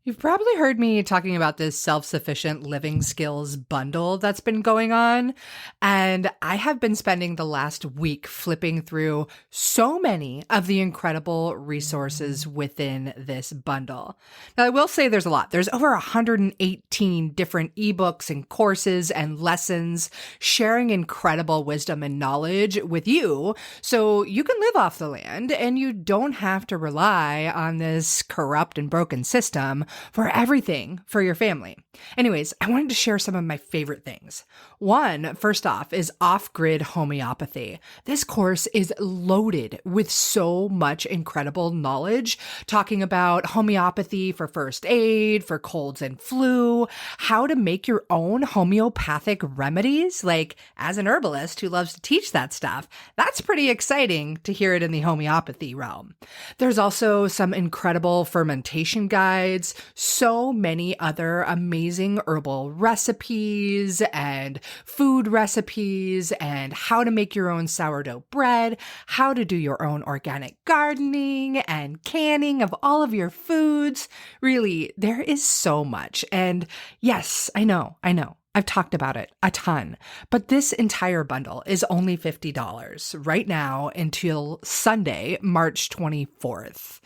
You've probably heard me talking about this self-sufficient living skills bundle that's been going on. And I have been spending the last week flipping through so many of the incredible resources within this bundle. Now, I will say there's a lot. There's over 118 different ebooks and courses and lessons sharing incredible wisdom and knowledge with you so you can live off the land and you don't have to rely on this corrupt and broken system for everything for your family. Anyways, I wanted to share some of my favorite things. One, first off, is off-grid homeopathy. This course is loaded with so much incredible knowledge, talking about homeopathy for first aid, for colds and flu, how to make your own homeopathic remedies. Like, as an herbalist who loves to teach that stuff, that's pretty exciting to hear it in the homeopathy realm. There's also some incredible fermentation guides, so many other amazing herbal recipes and food recipes, and how to make your own sourdough bread, how to do your own organic gardening and canning of all of your foods. Really, there is so much. And yes, I know. I've talked about it a ton, but this entire bundle is only $50 right now until Sunday, March 24th.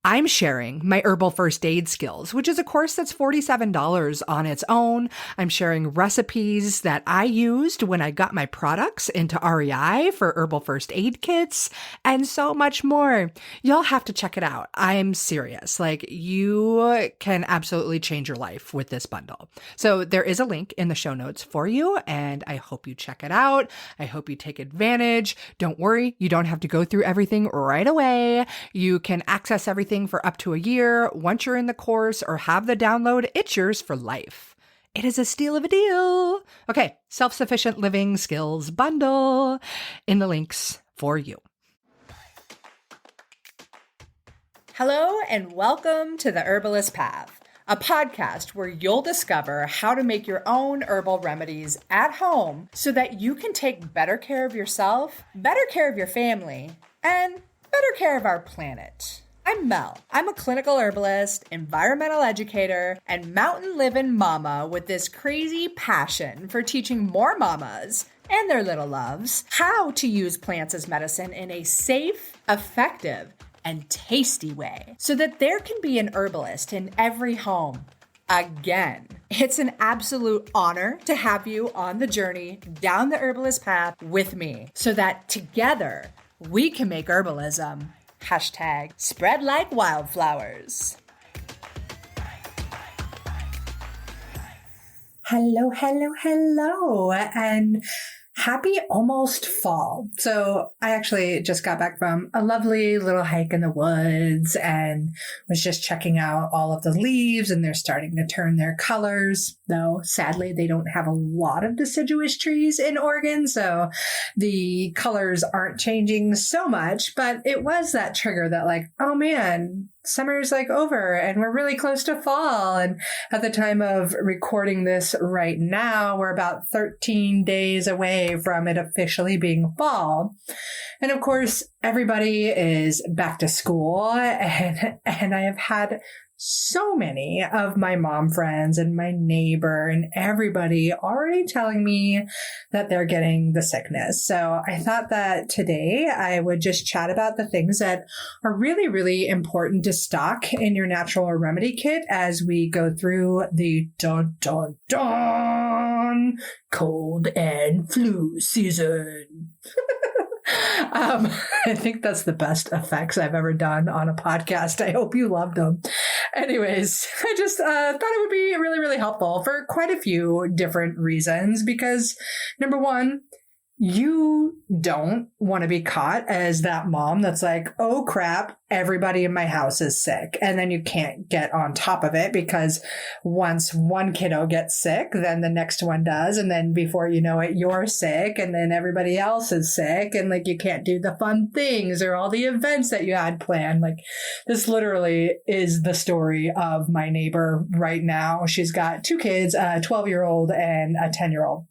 I'm sharing my herbal first aid skills, which is a course that's $47 on its own. I'm sharing recipes that I used when I got my products into REI for herbal first aid kits and so much more. You'll have to check it out. I'm serious. Like, you can absolutely change your life with this bundle. So there is a link in the show notes for you, and I hope you check it out. I hope you take advantage. Don't worry, you don't have to go through everything right away. You can access everything for up to a year. Once you're in the course or have the download, it's yours for life. It is a steal of a deal. Okay, self-sufficient living skills bundle in the links for you. Hello and welcome to the Herbalist Path, a podcast where you'll discover how to make your own herbal remedies at home so that you can take better care of yourself, better care of your family, and better care of our planet. I'm Mel. I'm a clinical herbalist, environmental educator, and mountain living mama with this crazy passion for teaching more mamas and their little loves how to use plants as medicine in a safe, effective, and tasty way so that there can be an herbalist in every home. Again, it's an absolute honor to have you on the journey down the herbalist path with me so that together we can make herbalism #spread like wildflowers. Hello, and happy almost fall. So I actually just got back from a lovely little hike in the woods and was just checking out all of the leaves, and they're starting to turn their colors. Though sadly, they don't have a lot of deciduous trees in Oregon, so the colors aren't changing so much, but it was that trigger that like, oh man, summer's like over and we're really close to fall. And at the time of recording this right now, we're about 13 days away from it officially being fall. And of course, everybody is back to school, and I have had so many of my mom friends and my neighbor and everybody already telling me that they're getting the sickness. So I thought that today I would just chat about the things that are really, really important to stock in your natural remedy kit as we go through the cold and flu season. I think that's the best effects I've ever done on a podcast. I hope you loved them. Anyways, I just thought it would be really, really helpful for quite a few different reasons because, number one, you don't want to be caught as that mom that's like, oh crap, everybody in my house is sick. And then you can't get on top of it because once one kiddo gets sick, then the next one does. And then before you know it, you're sick and then everybody else is sick. And like, you can't do the fun things or all the events that you had planned. Like, this literally is the story of my neighbor right now. She's got two kids, a 12-year-old and a 10-year-old.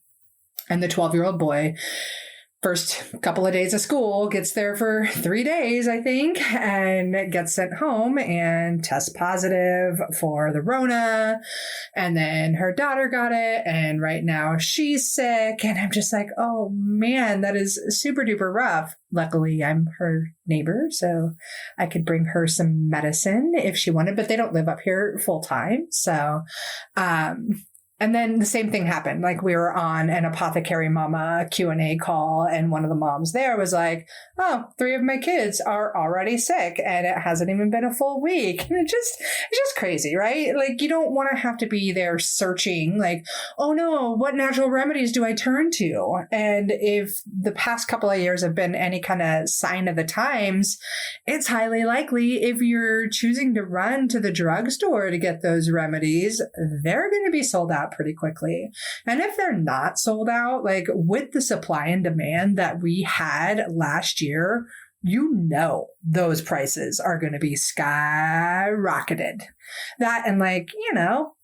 And the 12-year-old boy first couple of days of school, gets there for 3 days, I think, and gets sent home and tests positive for the Rona. And then her daughter got it. And right now she's sick. And I'm just like, oh man, that is super duper rough. Luckily, I'm her neighbor, so I could bring her some medicine if she wanted, but they don't live up here full time. So, and then the same thing happened. Like we were on an Apothecary Mama Q&A call, and one of the moms there was like, oh, 3 of my kids are already sick and it hasn't even been a full week. And it's just crazy, right? Like you don't want to have to be there searching like, oh no, what natural remedies do I turn to? And if the past couple of years have been any kind of sign of the times, it's highly likely if you're choosing to run to the drugstore to get those remedies, they're going to be sold out pretty quickly. And if they're not sold out, like with the supply and demand that we had last year, you know those prices are going to be skyrocketed. That and like,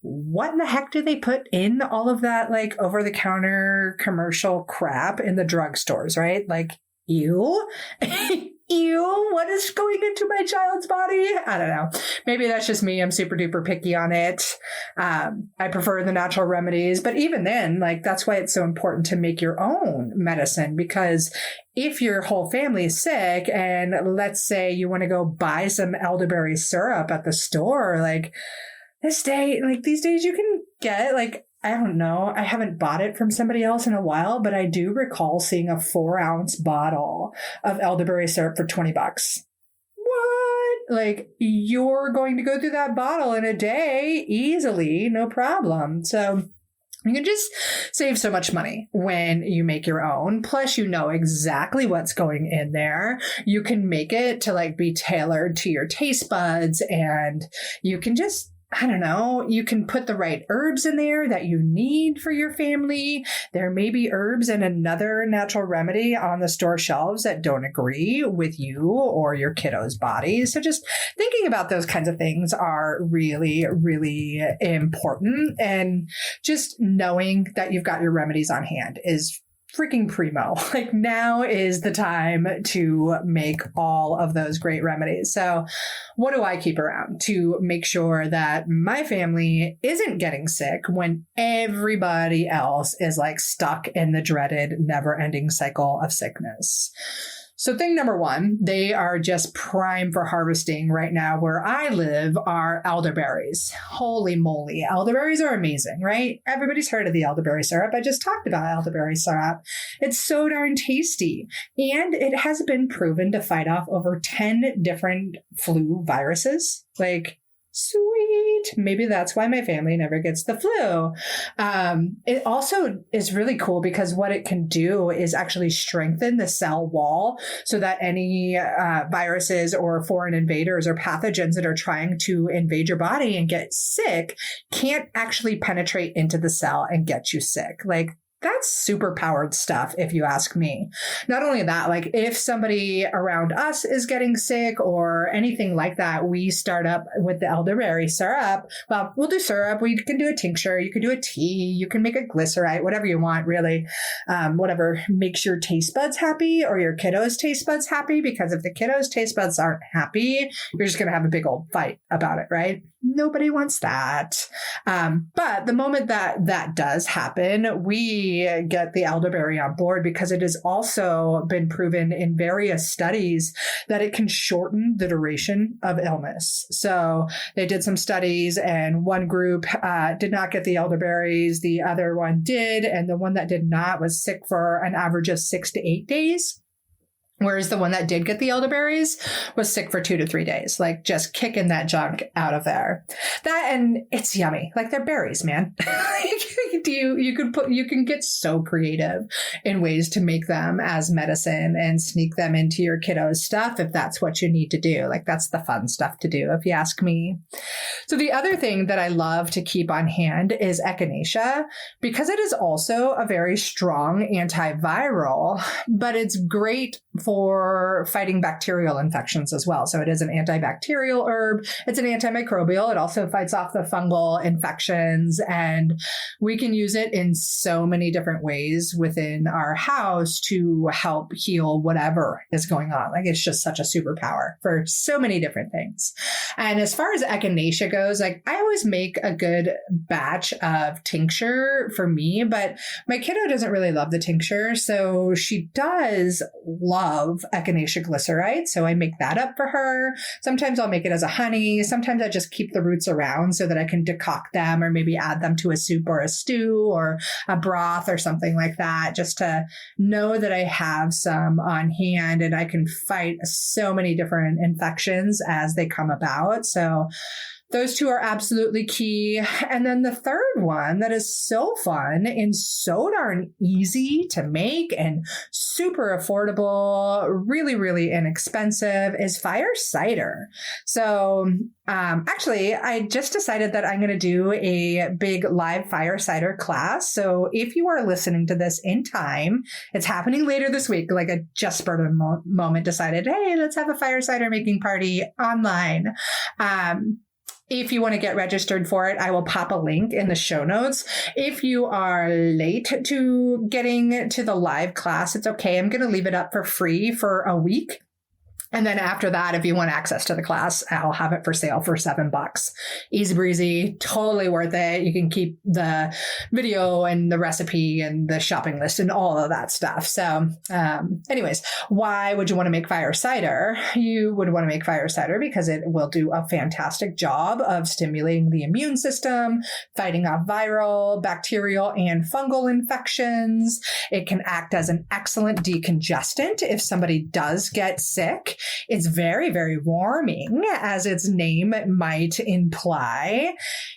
what in the heck do they put in all of that like over-the-counter commercial crap in the drugstores, right? Like, ew. Ew, what is going into my child's body? I don't know. Maybe that's just me. I'm super duper picky on it. I prefer the natural remedies, but even then, like, that's why it's so important to make your own medicine, because if your whole family is sick and let's say you want to go buy some elderberry syrup at the store, like these days you can get like, I don't know. I haven't bought it from somebody else in a while, but I do recall seeing a 4-ounce bottle of elderberry syrup for $20. What? Like you're going to go through that bottle in a day easily, no problem. So you can just save so much money when you make your own. Plus, you know exactly what's going in there. You can make it to like be tailored to your taste buds, and you can just, I don't know, you can put the right herbs in there that you need for your family. There may be herbs in another natural remedy on the store shelves that don't agree with you or your kiddo's body. So just thinking about those kinds of things are really, really important. And just knowing that you've got your remedies on hand is freaking primo. Like now is the time to make all of those great remedies. So what do I keep around to make sure that my family isn't getting sick when everybody else is like stuck in the dreaded never-ending cycle of sickness? So thing number one, they are just prime for harvesting right now where I live are elderberries. Holy moly. Elderberries are amazing, right? Everybody's heard of the elderberry syrup. I just talked about elderberry syrup. It's so darn tasty. And it has been proven to fight off over 10 different flu viruses. Like, sweet. Maybe that's why my family never gets the flu. It also is really cool because what it can do is actually strengthen the cell wall so that any viruses or foreign invaders or pathogens that are trying to invade your body and get sick can't actually penetrate into the cell and get you sick. Like, that's super powered stuff, if you ask me. Not only that, like if somebody around us is getting sick or anything like that, we start up with the elderberry syrup. Well, we'll do syrup. We can do a tincture. You can do a tea. You can make a glycerite, whatever you want, really. Whatever makes your taste buds happy or your kiddos' taste buds happy. Because if the kiddos' taste buds aren't happy, you're just going to have a big old fight about it, right? Nobody wants that. But the moment that does happen, we get the elderberry on board because it has also been proven in various studies that it can shorten the duration of illness. So they did some studies and one group did not get the elderberries. The other one did. And the one that did not was sick for an average of 6 to 8 days. Whereas the one that did get the elderberries was sick for 2 to 3 days, like just kicking that junk out of there. That, and it's yummy. Like they're berries, man. You can get so creative in ways to make them as medicine and sneak them into your kiddo's stuff if that's what you need to do. Like that's the fun stuff to do, if you ask me. So the other thing that I love to keep on hand is echinacea because it is also a very strong antiviral, but it's great for fighting bacterial infections as well. So it is an antibacterial herb. It's an antimicrobial. It also fights off the fungal infections, and we can use it in so many different ways within our house to help heal whatever is going on. Like, it's just such a superpower for so many different things. And as far as echinacea goes, like, I always make a good batch of tincture for me, but my kiddo doesn't really love the tincture. So she does love echinacea glycerite. So I make that up for her. Sometimes I'll make it as a honey. Sometimes I just keep the roots around so that I can decoct them or maybe add them to a soup or a stew or a broth or something like that, just to know that I have some on hand and I can fight so many different infections as they come about. So those two are absolutely key. And then the third one that is so fun and so darn easy to make and super affordable, really, really inexpensive is fire cider. So actually, I just decided that I'm going to do a big live fire cider class. So if you are listening to this in time, it's happening later this week. Like, I just spurred a moment, decided, hey, let's have a fire cider making party online. If you want to get registered for it, I will pop a link in the show notes. If you are late to getting to the live class, it's okay. I'm going to leave it up for free for a week. And then after that, if you want access to the class, I'll have it for sale for $7. Easy breezy, totally worth it. You can keep the video and the recipe and the shopping list and all of that stuff. So anyways, why would you want to make fire cider? You would want to make fire cider because it will do a fantastic job of stimulating the immune system, fighting off viral, bacterial, and fungal infections. It can act as an excellent decongestant if somebody does get sick. It's very, very warming, as its name might imply.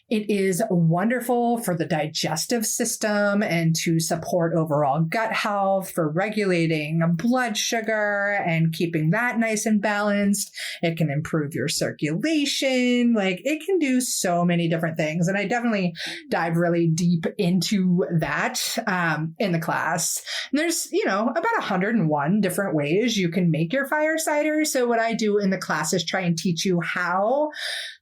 It is wonderful for the digestive system and to support overall gut health, for regulating blood sugar and keeping that nice and balanced. It can improve your circulation. Like, it can do so many different things. And I definitely dive really deep into that in the class. And there's, about 101 different ways you can make your fire cider. So what I do in the class is try and teach you how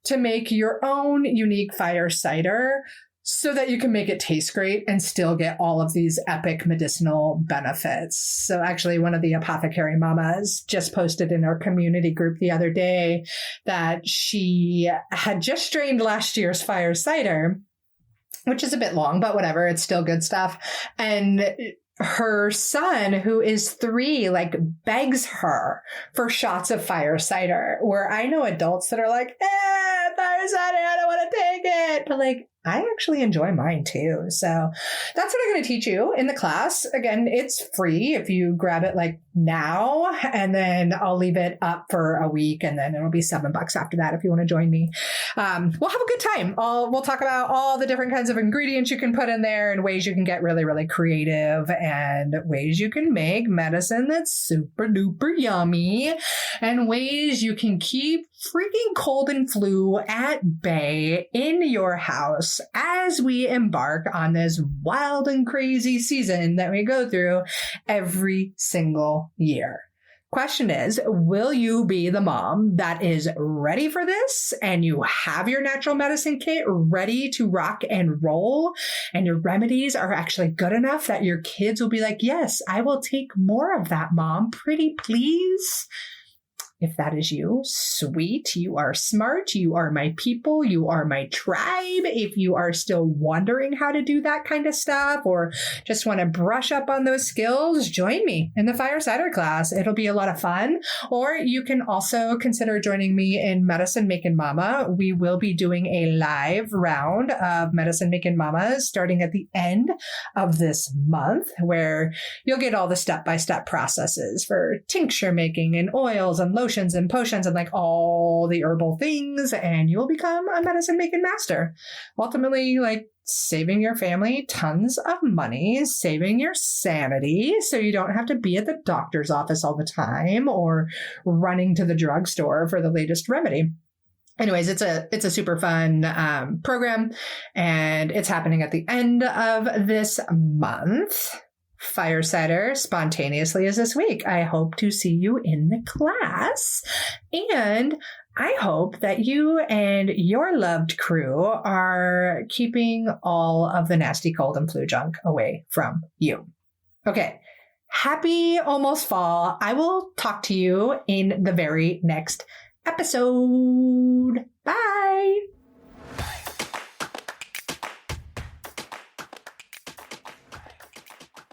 to make your own unique fire cider so that you can make it taste great and still get all of these epic medicinal benefits. So actually, one of the apothecary mamas just posted in our community group the other day that she had just strained last year's fire cider, which is a bit long, but whatever, it's still good stuff. And her son, who is 3, begs her for shots of fire cider, where I know adults that are like, fire cider, I don't want to take it. But I actually enjoy mine too. So that's what I'm going to teach you in the class. Again, it's free if you grab it now, and then I'll leave it up for a week, and then it'll be $7 after that if you want to join me. We'll have a good time. We'll talk about all the different kinds of ingredients you can put in there and ways you can get really, really creative and ways you can make medicine that's super duper yummy and ways you can keep freaking cold and flu at bay in your house as we embark on this wild and crazy season that we go through every single year. Question is, will you be the mom that is ready for this and you have your natural medicine kit ready to rock and roll, and your remedies are actually good enough that your kids will be like, yes, I will take more of that, mom, pretty please? If that is you, sweet, you are smart, you are my people, you are my tribe. If you are still wondering how to do that kind of stuff or just want to brush up on those skills, join me in the fire cider class. It'll be a lot of fun. Or you can also consider joining me in Medicine Making Mama. We will be doing a live round of Medicine Making Mamas starting at the end of this month, where you'll get all the step-by-step processes for tincture making and oils and lotions and potions and all the herbal things, and you'll become a medicine making master. Ultimately, saving your family tons of money, saving your sanity so you don't have to be at the doctor's office all the time or running to the drugstore for the latest remedy. Anyways, it's a super fun program, and it's happening at the end of this month Firesider spontaneously is this week. I hope to see you in the class. And I hope that you and your loved crew are keeping all of the nasty cold and flu junk away from you. Okay. Happy almost fall. I will talk to you in the very next episode. Bye.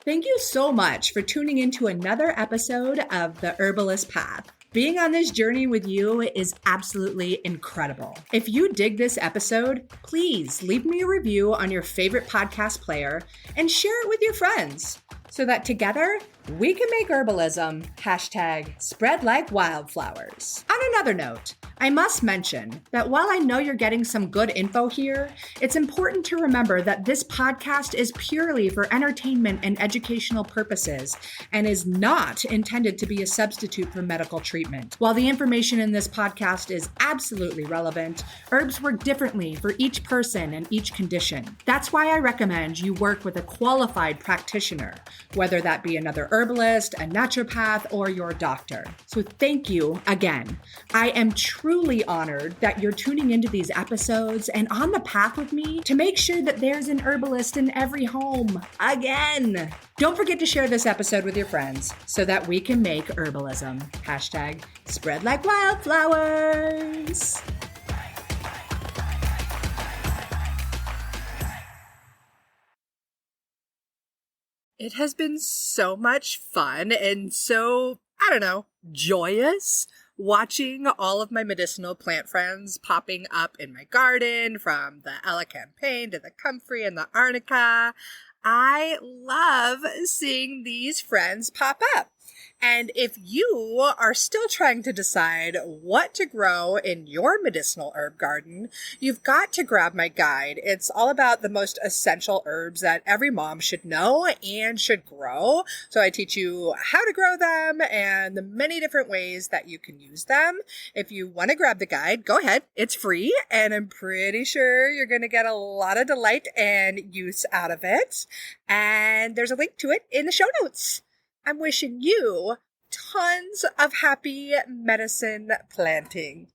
Thank you so much for tuning into another episode of The Herbalist Path. Being on this journey with you is absolutely incredible. If you dig this episode, please leave me a review on your favorite podcast player and share it with your friends so that together we can make herbalism #spread like wildflowers. On another note, I must mention that while I know you're getting some good info here, it's important to remember that this podcast is purely for entertainment and educational purposes and is not intended to be a substitute for medical treatment. While the information in this podcast is absolutely relevant, herbs work differently for each person and each condition. That's why I recommend you work with a qualified practitioner, whether that be another herbalist, a naturopath, or your doctor. So thank you again. I am truly honored that you're tuning into these episodes and on the path with me to make sure that there's an herbalist in every home again. Don't forget to share this episode with your friends so that we can make herbalism #spread like wildflowers. It has been so much fun and so, joyous watching all of my medicinal plant friends popping up in my garden, from the Ella Campaign to the Comfrey and the Arnica. I love seeing these friends pop up. And if you are still trying to decide what to grow in your medicinal herb garden, you've got to grab my guide. It's all about the most essential herbs that every mom should know and should grow. So I teach you how to grow them and the many different ways that you can use them. If you want to grab the guide, go ahead. It's free, and I'm pretty sure you're going to get a lot of delight and use out of it. And there's a link to it in the show notes. I'm wishing you tons of happy medicine planting.